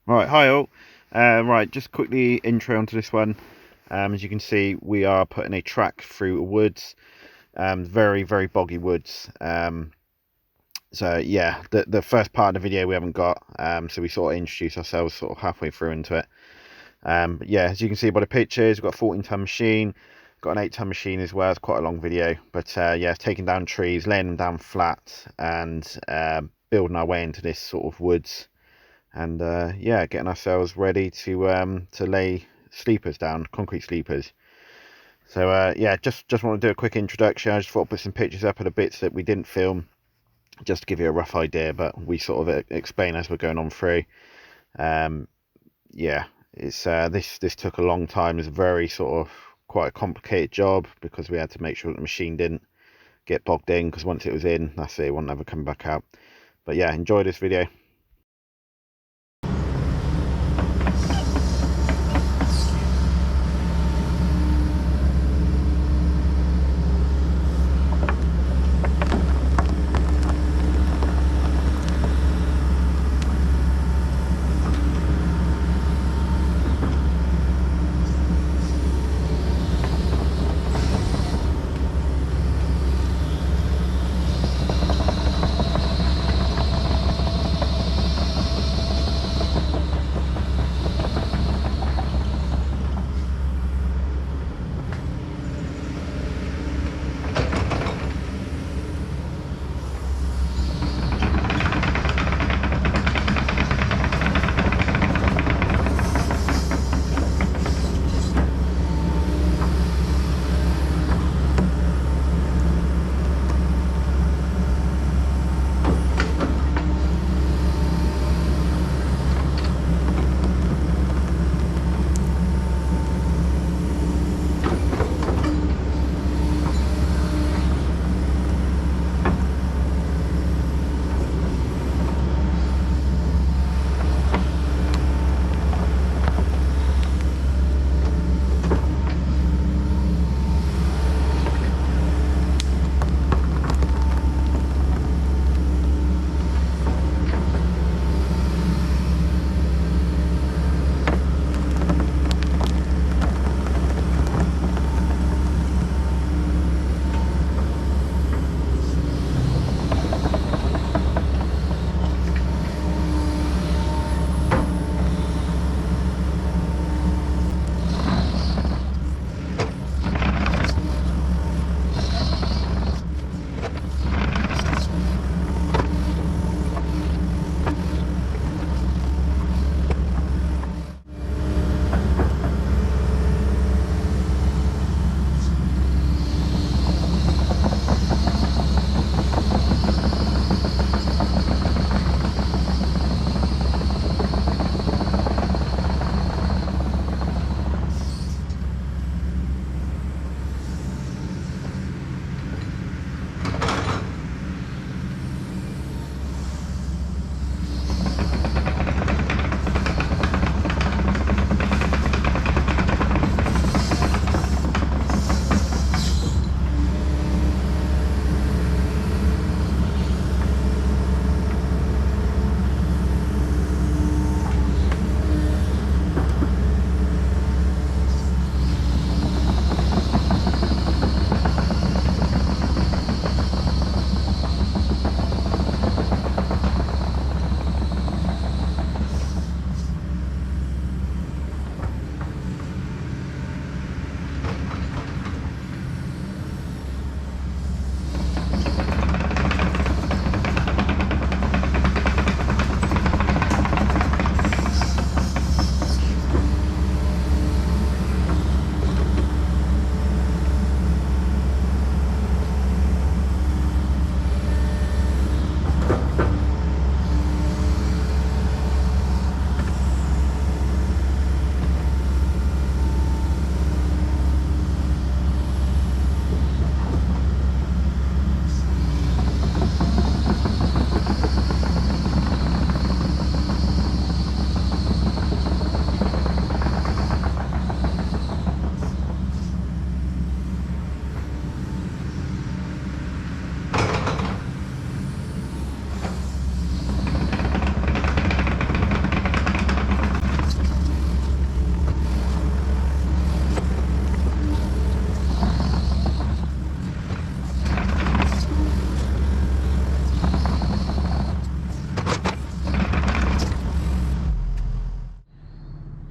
Right, hi all. Right, just quickly intro onto this one. As you can see, we are putting a track through woods, very boggy woods. So yeah, the first part of the video we haven't got, so we sort of introduce ourselves sort of halfway through into it. But yeah, as you can see by the pictures, we've got a 14-ton machine, got an 8-ton machine as well. It's quite a long video, but yeah, taking down trees, laying them down flat, and building our way into this sort of woods. And yeah, getting ourselves ready to lay sleepers down, concrete sleepers. So yeah, just want to do a quick introduction. I just thought I'd put some pictures up of the bits that we didn't film, just to give you a rough idea, but we sort of explain as we're going on through. Yeah, it's this took a long time. It's a very sort of quite a complicated job because we had to make sure that the machine didn't get bogged in, because once it was in, that's it, it won't ever come back out. But yeah, enjoy this video.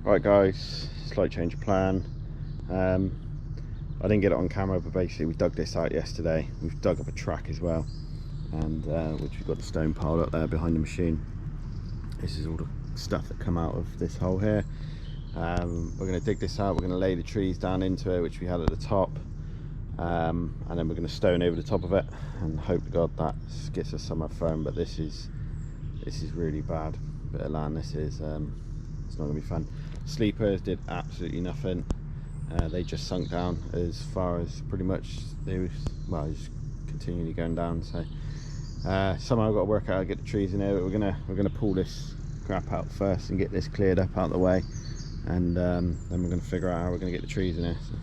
Right guys, slight change of plan. I didn't get it on camera, but basically we dug this out yesterday. We've dug up a track as well, and which we've got the stone piled up there behind the machine. This is all the stuff that come out of this hole here. We're going to dig this out, we're going to lay the trees down into it, which we had at the top, and then we're going to stone over the top of it, and hope to God that gets us somewhere firm. But this is really bad bit of land. This is it's not going to be fun. Sleepers did absolutely nothing. They just sunk down as far as pretty much they was, well, just continually going down. So somehow I've got to work out how to get the trees in here. But we're gonna pull this crap out first and get this cleared up out of the way, and then we're going to figure out how we're going to get the trees in here. So.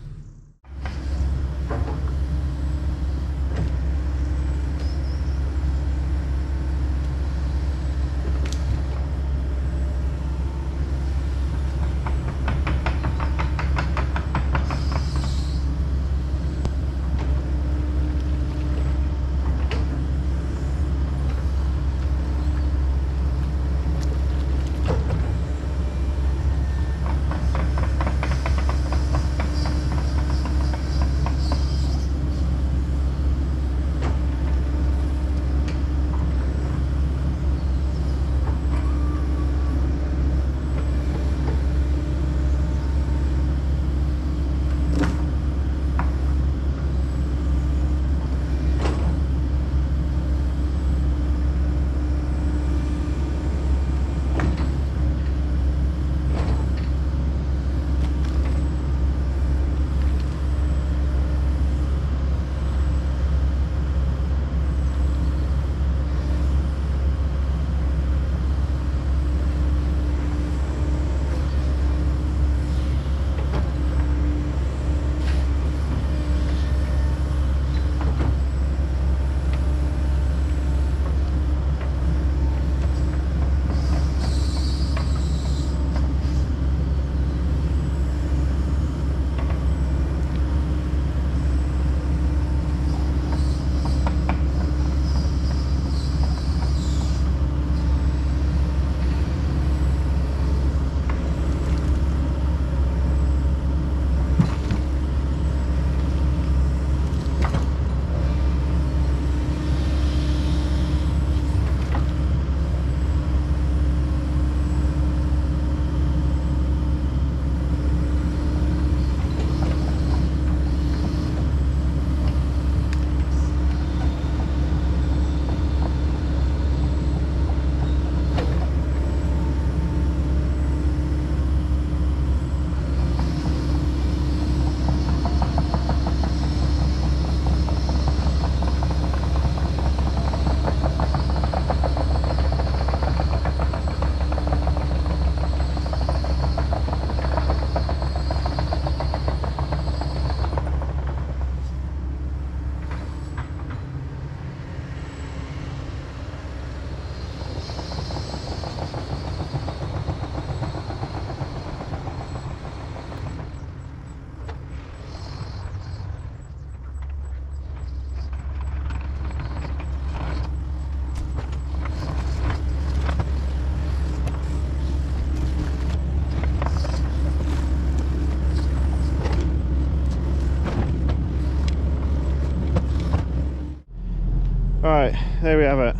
Right, there we have it.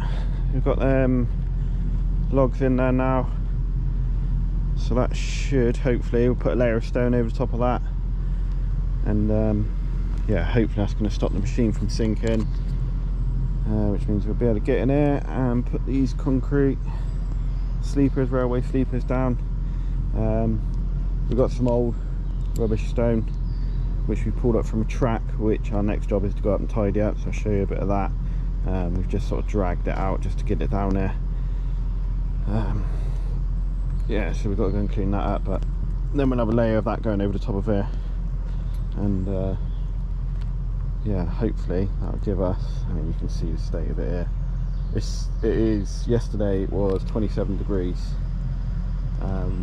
We've got logs in there now, so that should hopefully, we'll put a layer of stone over the top of that, and yeah, hopefully that's going to stop the machine from sinking, which means we'll be able to get in here and put these concrete sleepers, railway sleepers down. We've got some old rubbish stone which we pulled up from a track, which our next job is to go up and tidy up, so I'll show you a bit of that. We've just sort of dragged it out just to get it down there. Yeah, so we've got to go and clean that up, but then we'll have a layer of that going over the top of here, and yeah, hopefully that'll give us, I mean, you can see the state of it here. Yesterday it was 27 degrees.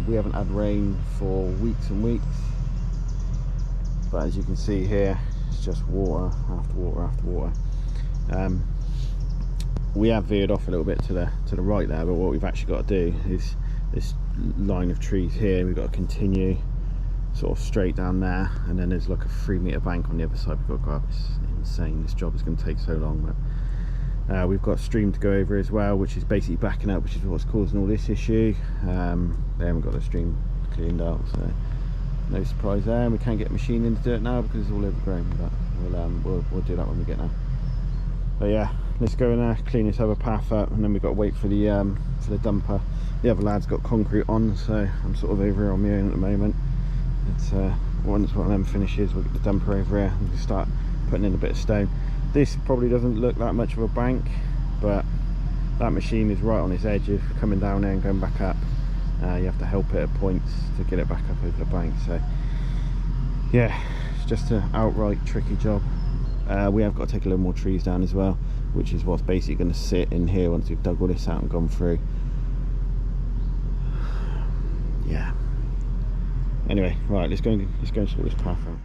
We haven't had rain for weeks and weeks, but as you can see here, it's just water after water after water. We have veered off a little bit to the right there, but what we've actually got to do is this line of trees here. We've got to continue sort of straight down there, and then there's like a 3-meter bank on the other side we've got to go up. It's insane, this job is going to take so long. But we've got a stream to go over as well, which is basically backing up, which is what's causing all this issue. They haven't got the stream cleaned out, so no surprise there. And we can't get a machine in to do it now because it's all overgrown, but we'll do that when we get there. But yeah, let's go and clean this other path up, and then we've got to wait for the dumper. The other lad's got concrete on, so I'm sort of over here on my own at the moment. It's once one of them finishes, we'll get the dumper over here and we'll start putting in a bit of stone. This probably doesn't look that much of a bank, but that machine is right on its edge of coming down there and going back up. You have to help it at points to get it back up over the bank. So yeah, it's just an outright tricky job. We have got to take a little more trees down as well, which is what's basically going to sit in here once we've dug all this out and gone through. Yeah. Anyway, right, let's go and sort this path out.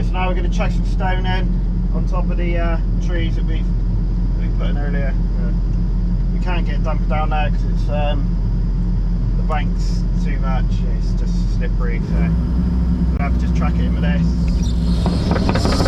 So now we're going to chuck some stone in on top of the trees that we put in earlier. We can't get a dumper down there because it's the bank's too much. It's just slippery, so we'll have to just track it in with this.